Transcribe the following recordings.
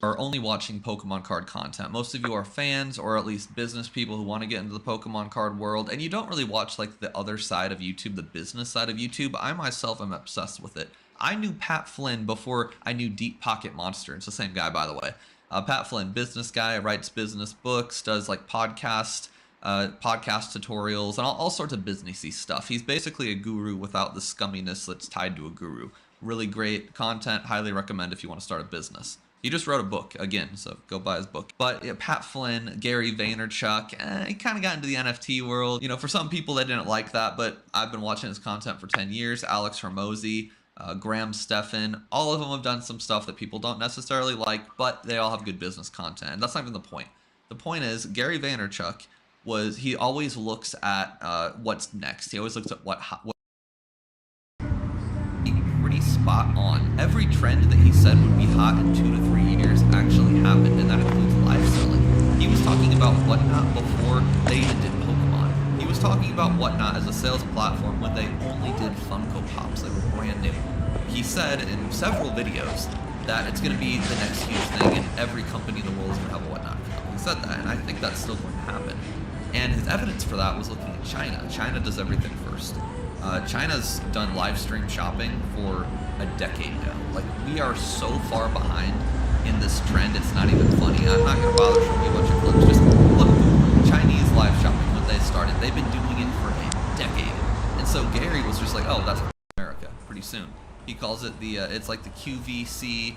are only watching Pokemon card content. Most of you are fans or at least business people who want to get into the Pokemon card world, and you don't really watch like the other side of YouTube, the business side of YouTube. I myself am obsessed with it. I knew Pat Flynn before I knew Deep Pocket Monster. It's the same guy, by the way. Pat Flynn, business guy, writes business books, does like podcast tutorials, and all sorts of businessy stuff. He's basically a guru without the scumminess that's tied to a guru. Really great content. Highly recommend if you want to start a business. He just wrote a book again, so go buy his book. But yeah, Pat Flynn, Gary Vaynerchuk, he kind of got into the NFT world. You know, for some people they didn't like that, but I've been watching his content for 10 years. Alex Hormozy, Graham Stephan, all of them have done some stuff that people don't necessarily like, but they all have good business content. And that's not even the point. The point is Gary Vaynerchuk he always looks at what's next. He always looks at what pretty spot on. Every trend that he said would be hot in 2 to 3 years actually happened, and that includes live selling. He was talking about Whatnot before they even did Pokemon. He was talking about Whatnot as a sales platform when they only did Funko Pops. They were brand new. He said in several videos that it's going to be the next huge thing, and every company in the world is going to have a Whatnot account. He said that, and I think that's still going to happen. And his evidence for that was looking at China. China does everything first. China's done live stream shopping for a decade now. Like, we are so far behind in this trend, it's not even funny. I'm not going to bother showing you a bunch of clips. Just look, Chinese live shopping, when they started, they've been doing it for a decade. And so Gary was just like, oh, that's America pretty soon. He calls it it's like the QVC,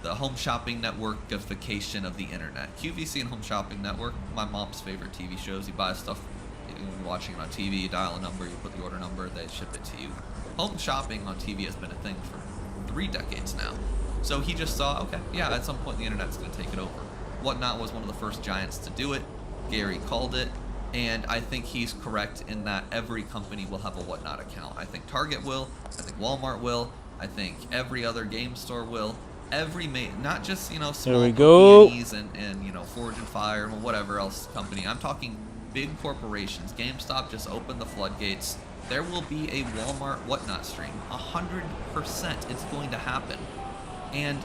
the Home Shopping Networkification of the internet. QVC and Home Shopping Network, my mom's favorite TV shows. You buy stuff, you're watching it on TV, you dial a number, you put the order number, they ship it to you. Home shopping on TV has been a thing for 3 decades now. So he just saw, okay, yeah, at some point the internet's going to take it over. Whatnot was one of the first giants to do it. Gary called it. And I think he's correct in that every company will have a Whatnot account. I think Target will. I think Walmart will. I think every other game store will. Not just, you know, small companies and you know, Forge and Fire and whatever else company. I'm talking big corporations. GameStop just opened the floodgates. There will be a Walmart Whatnot stream. 100% it's going to happen. And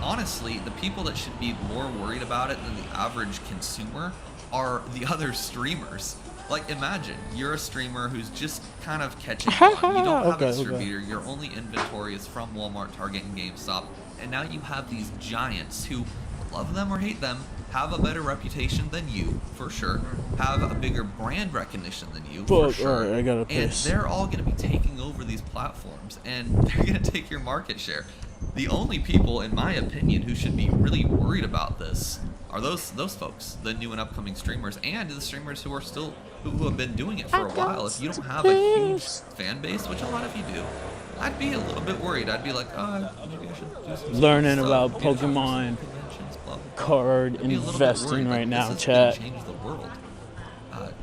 honestly, the people that should be more worried about it than the average consumer are the other streamers. Like, imagine you're a streamer who's just kind of catching on. You don't have a distributor. Your only inventory is from Walmart, Target, and GameStop. And now you have these giants who, love them or hate them, have a better reputation than you, for sure. Have a bigger brand recognition than you, for sure. Right, I gotta piss. And they're all going to be taking over these platforms, and they're going to take your market share. The only people, in my opinion, who should be really worried about this are those folks, the new and upcoming streamers, and the streamers who have been doing it for a while. If you don't have a huge fan base, which a lot of you do, I'd be a little bit worried. I'd be like, oh, maybe I should do some learning stuff. about Pokemon card investing right now, chat. Change the world.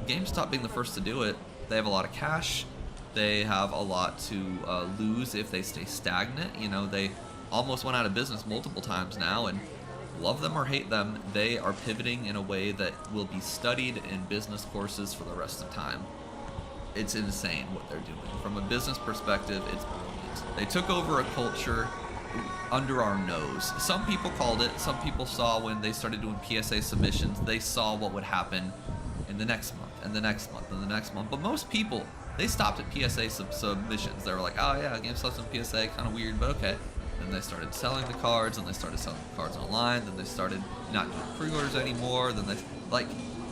GameStop being the first to do it, they have a lot of cash. They have a lot to lose if they stay stagnant. You know, they almost went out of business multiple times now, and love them or hate them, they are pivoting in a way that will be studied in business courses for the rest of time. It's insane what they're doing. From a business perspective, it's brilliant. They took over a culture under our nose. Some people called it. Some people saw when they started doing PSA submissions, they saw what would happen in the next month, and the next month, and the next month. But most people, they stopped at PSA submissions. They were like, oh yeah, GameStop's on PSA, kind of weird, but okay. Then they started selling the cards, and they started selling the cards online. Then they started not doing pre-orders anymore. Then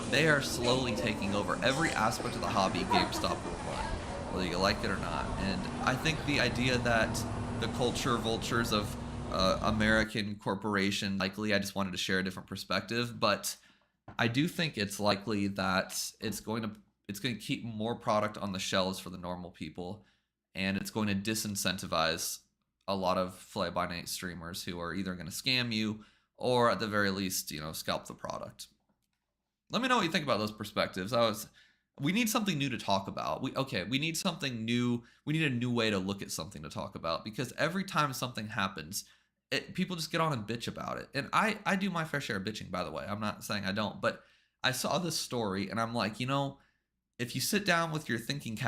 they are slowly taking over every aspect of the hobby. GameStop will run, whether you like it or not. And I think the idea that the culture vultures of American corporation, likely, I just wanted to share a different perspective, but I do think it's likely that it's going to keep more product on the shelves for the normal people, and it's going to disincentivize a lot of fly-by-night streamers who are either going to scam you or at the very least, you know, scalp the product. Let me know what you think about those perspectives. We need something new to talk about. We need something new. We need a new way to look at something to talk about, because every time something happens, people just get on and bitch about it. And I do my fair share of bitching, by the way. I'm not saying I don't, but I saw this story and I'm like, you know, if you sit down with your thinking cap